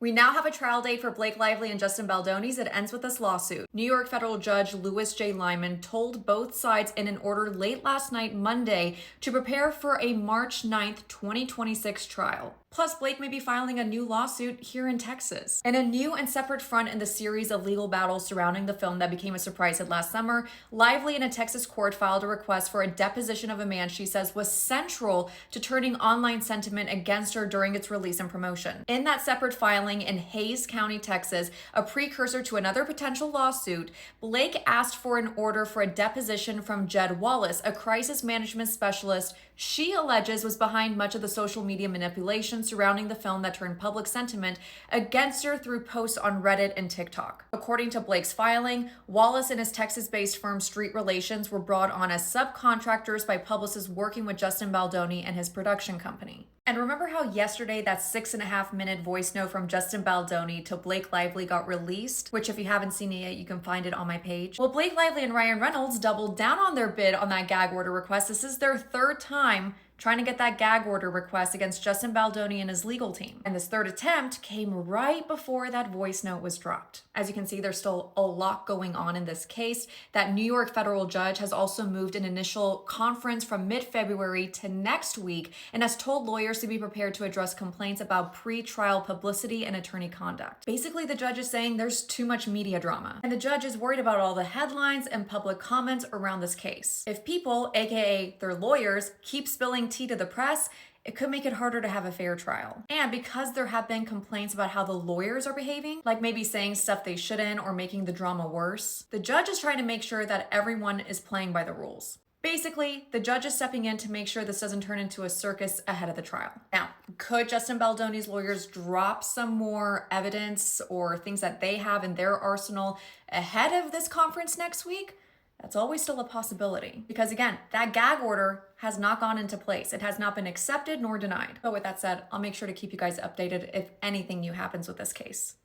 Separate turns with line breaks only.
We now have a trial date for Blake Lively and Justin Baldoni's. It ends with this lawsuit. New York federal judge Louis J. Lyman told both sides in an order late last night, Monday, to prepare for a March 9th, 2026 trial. Plus, Blake may be filing a new lawsuit here in Texas. In a new and separate front in the series of legal battles surrounding the film that became a surprise hit last summer, Lively in a Texas court filed a request for a deposition of a man she says was central to turning online sentiment against her during its release and promotion. In that separate filing in Hays County, Texas, a precursor to another potential lawsuit, Blake asked for an order for a deposition from Jed Wallace, a crisis management specialist she alleges was behind much of the social media manipulation surrounding the film that turned public sentiment against her through posts on Reddit and TikTok. According to Blake's filing, Wallace and his Texas-based firm Street Relations were brought on as subcontractors by publicists working with Justin Baldoni and his production company. And remember how yesterday that 6.5-minute voice note from Justin Baldoni to Blake Lively got released? Which if you haven't seen it yet, you can find it on my page. Well, Blake Lively and Ryan Reynolds doubled down on their bid on that gag order request. This is their third time trying to get that gag order request against Justin Baldoni and his legal team. And this third attempt came right before that voice note was dropped. As you can see, there's still a lot going on in this case. That New York federal judge has also moved an initial conference from mid-February to next week and has told lawyers to be prepared to address complaints about pre-trial publicity and attorney conduct. Basically, the judge is saying there's too much media drama, and the judge is worried about all the headlines and public comments around this case. If people, aka their lawyers, keep spilling tea to the press, it could make it harder to have a fair trial. And because there have been complaints about how the lawyers are behaving, like maybe saying stuff they shouldn't or making the drama worse, the judge is trying to make sure that everyone is playing by the rules. Basically, the judge is stepping in to make sure this doesn't turn into a circus ahead of the trial. Now, could Justin Baldoni's lawyers drop some more evidence or things that they have in their arsenal ahead of this conference next week? That's always still a possibility. Because again, that gag order has not gone into place. It has not been accepted nor denied. But with that said, I'll make sure to keep you guys updated if anything new happens with this case.